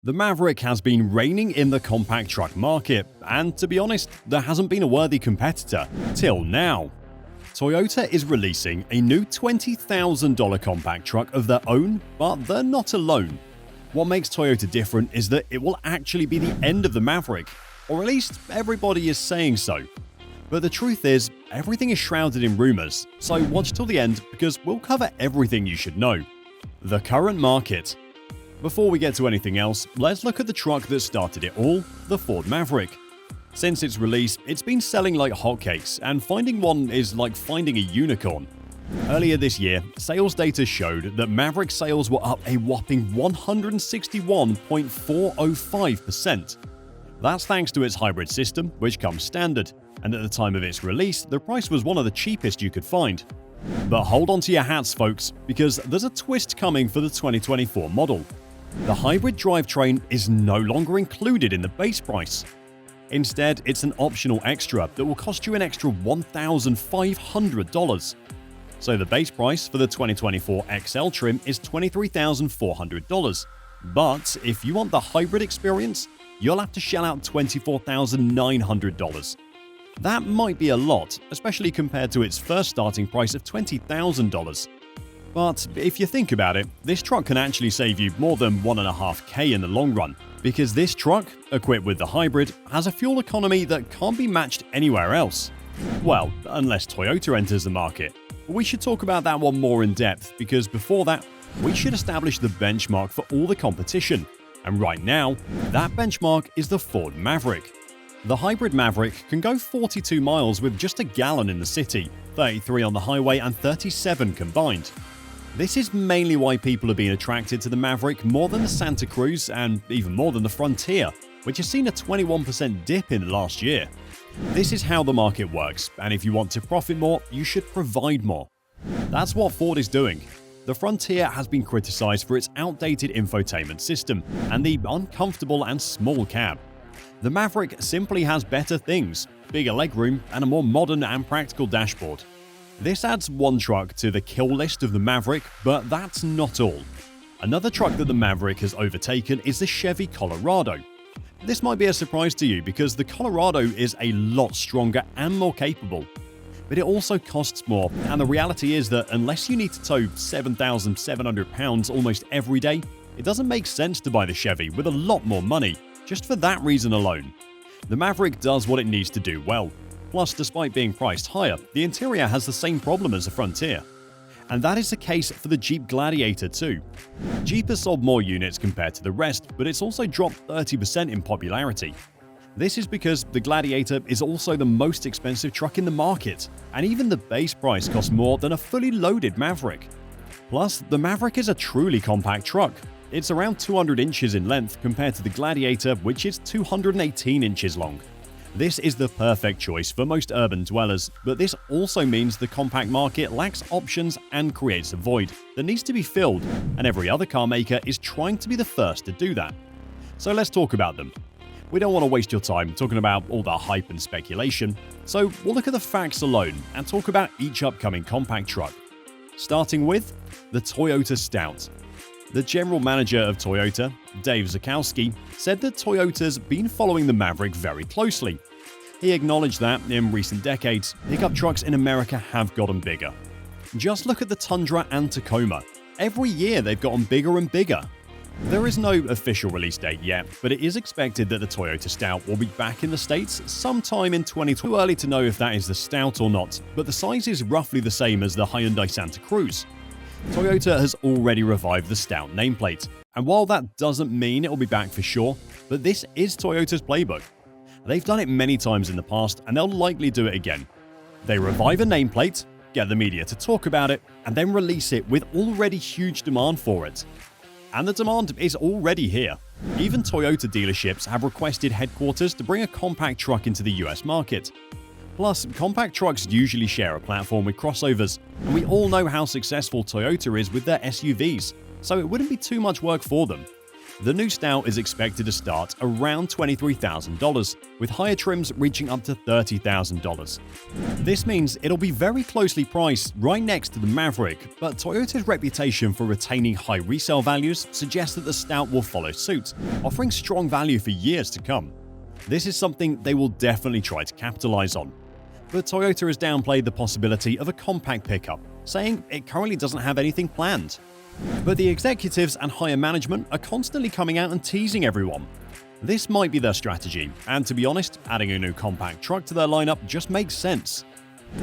The Maverick has been reigning in the compact truck market, and to be honest, there hasn't been a worthy competitor till now. Toyota is releasing a new $20,000 compact truck of their own, but they're not alone. What makes Toyota different is that it will actually be the end of the Maverick, or at least everybody is saying so. But the truth is, everything is shrouded in rumors, so watch till the end because we'll cover everything you should know. The current market. Before we get to anything else, let's look at the truck that started it all, the Ford Maverick. Since its release, it's been selling like hotcakes, and finding one is like finding a unicorn. Earlier this year, sales data showed that Maverick sales were up a whopping 161.405%. That's thanks to its hybrid system, which comes standard, and at the time of its release, the price was one of the cheapest you could find. But hold on to your hats, folks, because there's a twist coming for the 2024 model. The hybrid drivetrain is no longer included in the base price. Instead, it's an optional extra that will cost you an extra $1,500. So the base price for the 2024 XL trim is $23,400. But if you want the hybrid experience, you'll have to shell out $24,900. That might be a lot, especially compared to its first starting price of $20,000. But if you think about it, this truck can actually save you more than $1.5K in the long run, because this truck, equipped with the hybrid, has a fuel economy that can't be matched anywhere else. Well, unless Toyota enters the market. We should talk about that one more in depth, because before that, we should establish the benchmark for all the competition. And right now, that benchmark is the Ford Maverick. The hybrid Maverick can go 42 miles with just a gallon in the city, 33 on the highway and 37 combined. This is mainly why people have been attracted to the Maverick more than the Santa Cruz and even more than the Frontier, which has seen a 21% dip in the last year. This is how the market works, and if you want to profit more, you should provide more. That's what Ford is doing. The Frontier has been criticized for its outdated infotainment system and the uncomfortable and small cab. The Maverick simply has better things, bigger legroom, and a more modern and practical dashboard. This adds one truck to the kill list of the Maverick, but that's not all. Another truck that the Maverick has overtaken is the Chevy Colorado. This might be a surprise to you because the Colorado is a lot stronger and more capable. But it also costs more, and the reality is that unless you need to tow 7,700 pounds almost every day, it doesn't make sense to buy the Chevy with a lot more money, just for that reason alone. The Maverick does what it needs to do well. Plus, despite being priced higher, the interior has the same problem as the Frontier. And that is the case for the Jeep Gladiator too. Jeep has sold more units compared to the rest, but it's also dropped 30% in popularity. This is because the Gladiator is also the most expensive truck in the market, and even the base price costs more than a fully loaded Maverick. Plus, the Maverick is a truly compact truck. It's around 200 inches in length compared to the Gladiator, which is 218 inches long. This is the perfect choice for most urban dwellers, but this also means the compact market lacks options and creates a void that needs to be filled, and every other car maker is trying to be the first to do that. So let's talk about them. We don't want to waste your time talking about all the hype and speculation, so we'll look at the facts alone and talk about each upcoming compact truck. Starting with the Toyota Stout. The general manager of Toyota, Dave Zakowski, said that Toyota's been following the Maverick very closely. He acknowledged that, in recent decades, pickup trucks in America have gotten bigger. Just look at the Tundra and Tacoma. Every year they've gotten bigger and bigger. There is no official release date yet, but it is expected that the Toyota Stout will be back in the States sometime in 2020. Too early to know if that is the Stout or not, but the size is roughly the same as the Hyundai Santa Cruz. Toyota has already revived the Stout nameplate, and while that doesn't mean it will be back for sure, but this is Toyota's playbook. They've done it many times in the past, and they'll likely do it again. They revive a nameplate, get the media to talk about it, and then release it with already huge demand for it. And the demand is already here. Even Toyota dealerships have requested headquarters to bring a compact truck into the US market. Plus, compact trucks usually share a platform with crossovers, and we all know how successful Toyota is with their SUVs, so it wouldn't be too much work for them. The new Stout is expected to start around $23,000, with higher trims reaching up to $30,000. This means it'll be very closely priced right next to the Maverick, but Toyota's reputation for retaining high resale values suggests that the Stout will follow suit, offering strong value for years to come. This is something they will definitely try to capitalize on. But Toyota has downplayed the possibility of a compact pickup, saying it currently doesn't have anything planned. But the executives and higher management are constantly coming out and teasing everyone. This might be their strategy, and to be honest, adding a new compact truck to their lineup just makes sense.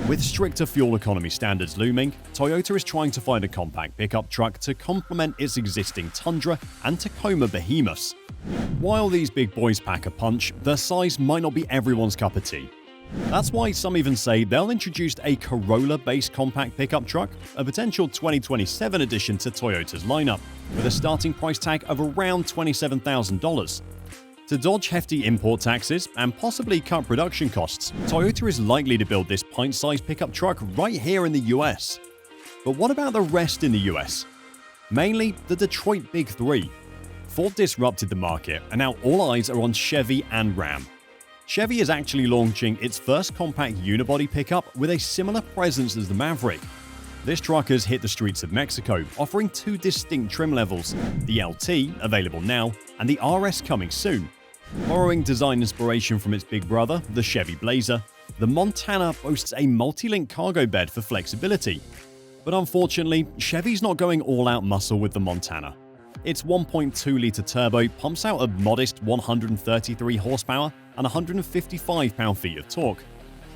With stricter fuel economy standards looming, Toyota is trying to find a compact pickup truck to complement its existing Tundra and Tacoma behemoths. While these big boys pack a punch, their size might not be everyone's cup of tea. That's why some even say they'll introduce a Corolla-based compact pickup truck, a potential 2027 addition to Toyota's lineup, with a starting price tag of around $27,000. To dodge hefty import taxes and possibly cut production costs, Toyota is likely to build this pint-sized pickup truck right here in the US. But what about the rest in the US? Mainly the Detroit Big Three. Ford disrupted the market, and now all eyes are on Chevy and Ram. Chevy is actually launching its first compact unibody pickup with a similar presence as the Maverick. This truck has hit the streets of Mexico, offering two distinct trim levels, the LT, available now, and the RS coming soon. Borrowing design inspiration from its big brother, the Chevy Blazer, the Montana boasts a multi-link cargo bed for flexibility. But unfortunately, Chevy's not going all-out muscle with the Montana. Its 1.2-litre turbo pumps out a modest 133 horsepower and 155 pound-feet of torque.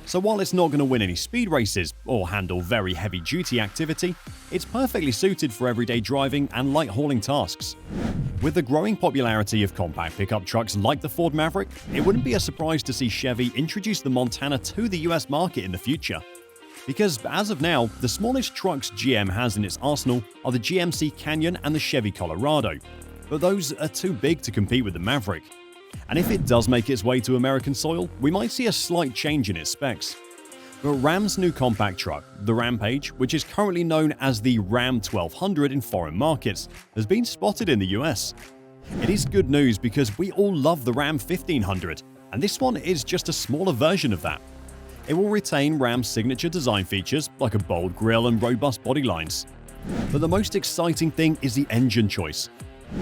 So while it's not going to win any speed races or handle very heavy-duty activity, it's perfectly suited for everyday driving and light-hauling tasks. With the growing popularity of compact pickup trucks like the Ford Maverick, it wouldn't be a surprise to see Chevy introduce the Montana to the US market in the future. Because as of now, the smallest trucks GM has in its arsenal are the GMC Canyon and the Chevy Colorado, but those are too big to compete with the Maverick. And if it does make its way to American soil, we might see a slight change in its specs. But Ram's new compact truck, the Rampage, which is currently known as the Ram 1200 in foreign markets, has been spotted in the US. It is good news because we all love the Ram 1500, and this one is just a smaller version of that. It will retain Ram's signature design features like a bold grille and robust body lines. But the most exciting thing is the engine choice.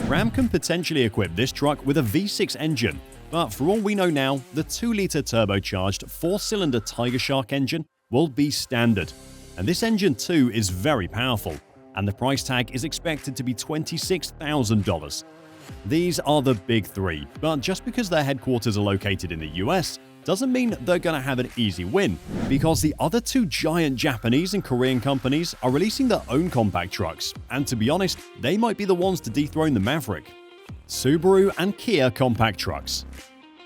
Ram can potentially equip this truck with a V6 engine, but for all we know now, the 2-litre turbocharged 4-cylinder Tiger Shark engine will be standard. And this engine too is very powerful, and the price tag is expected to be $26,000. These are the big three, but just because their headquarters are located in the US, doesn't mean they're going to have an easy win, because the other two giant Japanese and Korean companies are releasing their own compact trucks, and to be honest, they might be the ones to dethrone the Maverick. Subaru and Kia compact trucks.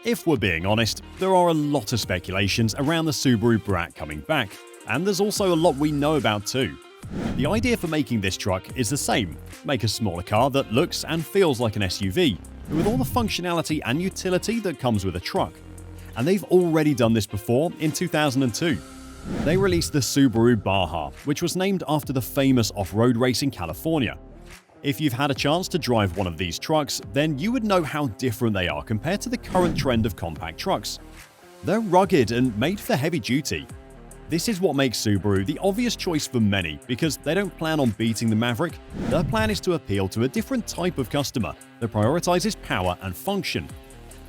If we're being honest, there are a lot of speculations around the Subaru Brat coming back, and there's also a lot we know about too. The idea for making this truck is the same: make a smaller car that looks and feels like an SUV, but with all the functionality and utility that comes with a truck. And they've already done this before in 2002. They released the Subaru Baja, which was named after the famous off-road race in California. If you've had a chance to drive one of these trucks, then you would know how different they are compared to the current trend of compact trucks. They're rugged and made for heavy duty. This is what makes Subaru the obvious choice for many, because they don't plan on beating the Maverick. Their plan is to appeal to a different type of customer that prioritizes power and function.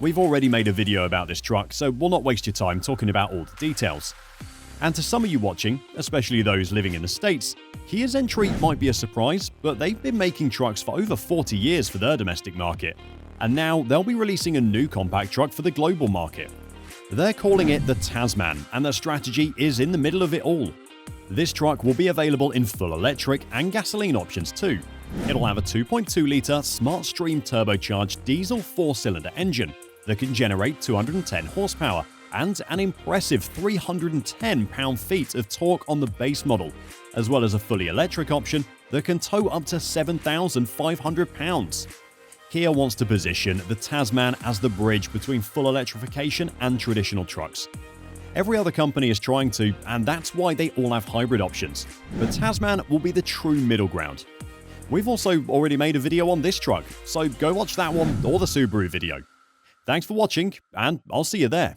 We've already made a video about this truck, so we'll not waste your time talking about all the details. And to some of you watching, especially those living in the States, Kia's entry might be a surprise, but they've been making trucks for over 40 years for their domestic market, and now they'll be releasing a new compact truck for the global market. They're calling it the Tasman, and their strategy is in the middle of it all. This truck will be available in full electric and gasoline options too. It'll have a 2.2-litre SmartStream turbocharged diesel 4-cylinder engine that can generate 210 horsepower and an impressive 310 pound-feet of torque on the base model, as well as a fully electric option that can tow up to 7,500 pounds. Kia wants to position the Tasman as the bridge between full electrification and traditional trucks. Every other company is trying to, and that's why they all have hybrid options. But Tasman will be the true middle ground. We've also already made a video on this truck, so go watch that one or the Subaru video. Thanks for watching, and I'll see you there.